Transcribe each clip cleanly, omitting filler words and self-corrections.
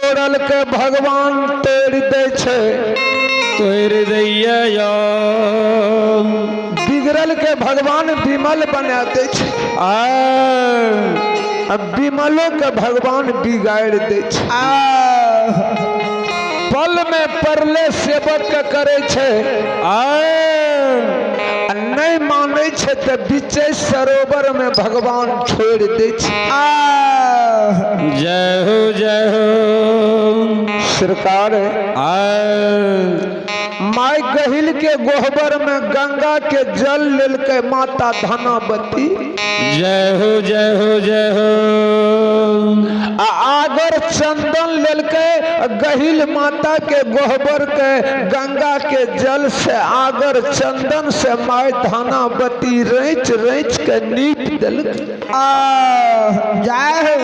तोड़ल के भगवान तोड़ दे छे, तोड़ दैया बिगड़ल के भगवान विमल बना दे छे, अब विमलों के भगवान बिगाड़ दे छे। पल में परले सेवक के करे छे, नहीं माने छे तो बीचे सरोवर में भगवान छोड़ दे छे। जय हो जय हो सरकार माई गहिल के गोहबर में गंगा के जल लेल के माता धनावती, जय हो जय हो जय हो। आगर चंदन लेल के गहिल माता के गोहबर के गंगा के जल से आगर चंदन से माई धनावती रच रच के नीप दिल। जय हो।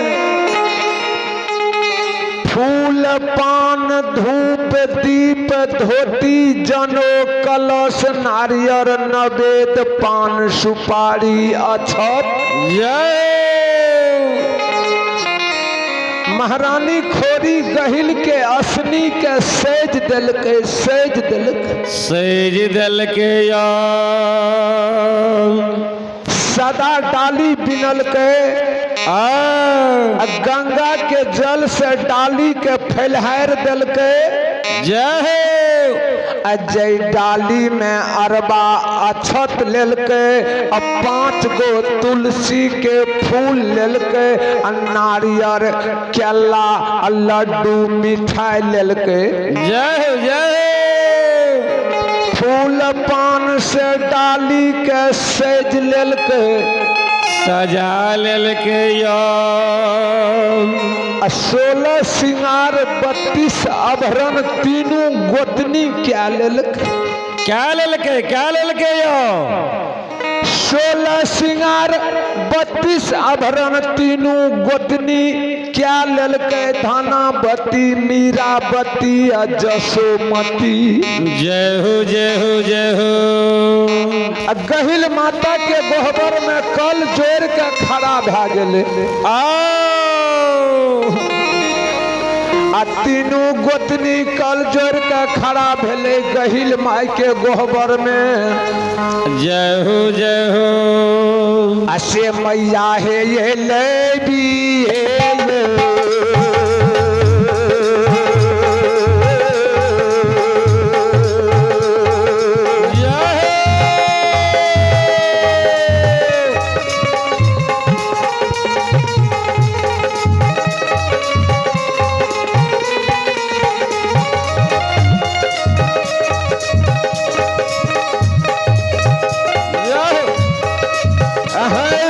फूल पान धूप दीप धोती जनो कलश नारियर नवेद पान सुपारी अक्षत। महारानी खोरी गहिल के असनी के सेज दिल के सेज दिल सेज दिल के सदा डाली बिनल के गंगा के जल से डाली के फैलहार दिल के। जय अजय डाली में अरबा अक्षत लेल के, 5 गो तुलसी के फूल लेल के, नारियर केला लड्डू मिठाई लेल के। जय जय फूल पान से डाली के सेज लेल के, सजा लेल के 16 सिंगार 32 आभरण तीनों गोतनी क्या लेल के। क्या लेल के 16 सिंगार 32 आभरण तीनों गोतनी क्या लेल के। धनावती मीरावती जसोमती। जय हो जय हो जय हो। गहिल माता के गोहबर में कल जोड़ के खड़ा भा गेले। तीनों गोतनी कल जोड़ के खड़ा भेले गहिल माई के गोहबर में। जय हो जय हो। असे मैया हे ये ले भी हे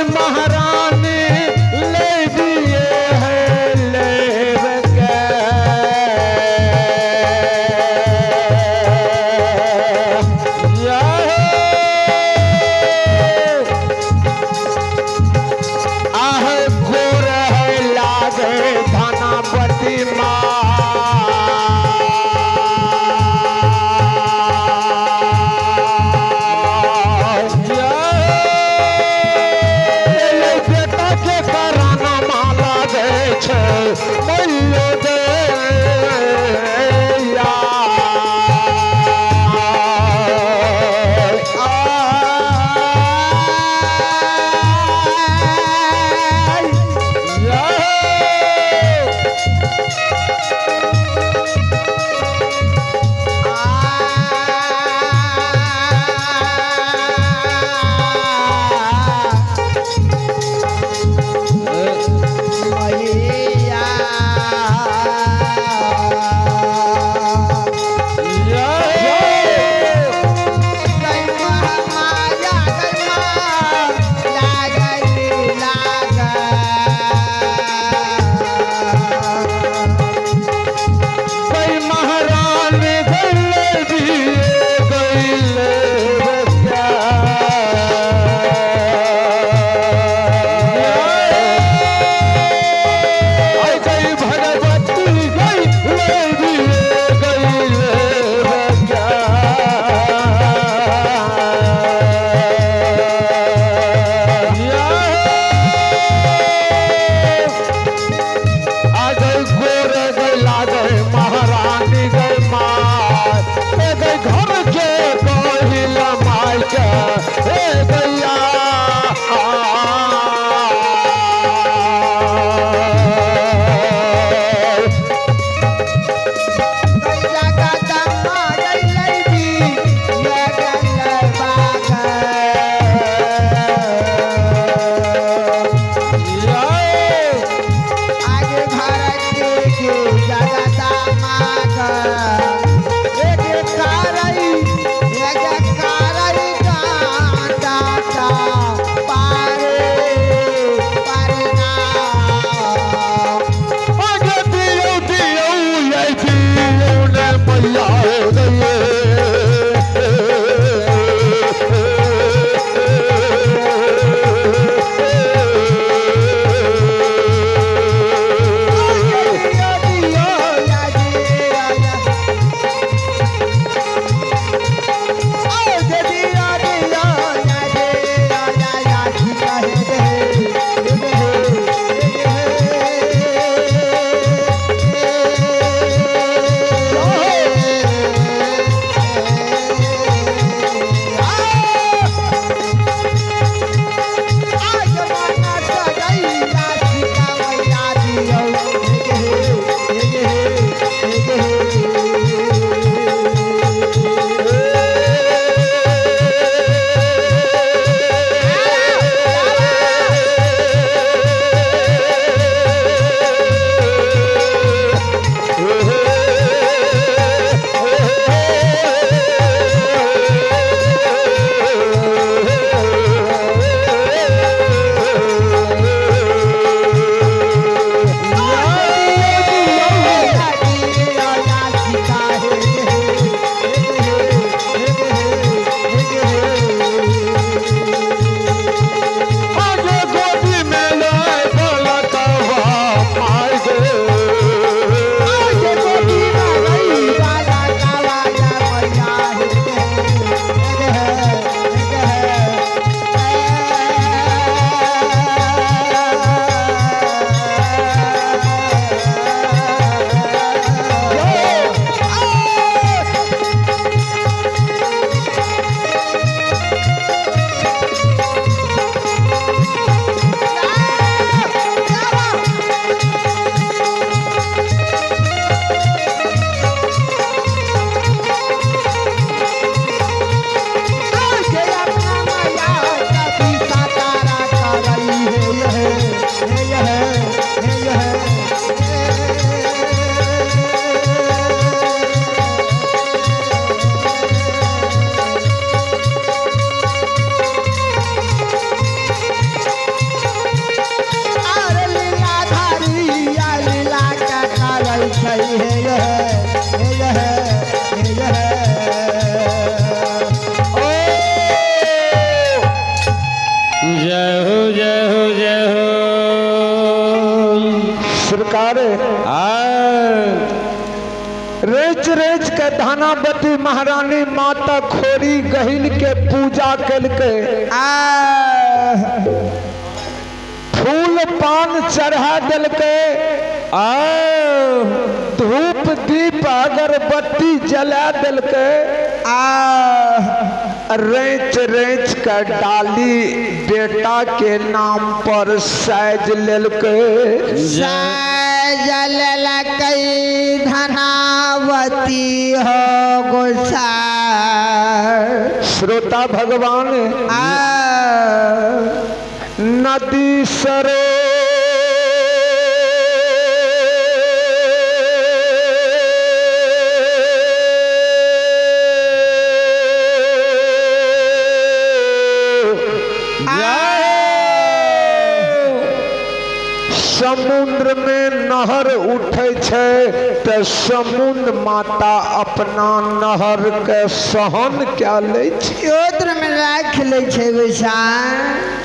महारानी ले दिए है रैच के धनावती महारानी माता खोरी गहिल के पूजा कलके फूल पान चढ़ा दिलके धूप दीप अगरबत्ती जला दिलके रैच रैच का डाली बेटा के नाम पर साज लेलके कई धनावती हो गोसा श्रोता भगवान नदी सरो समुद्र में नहर उठे छे तो समुद्र माता अपना नहर के सहन क्या ले में राख ले छे गोसाई।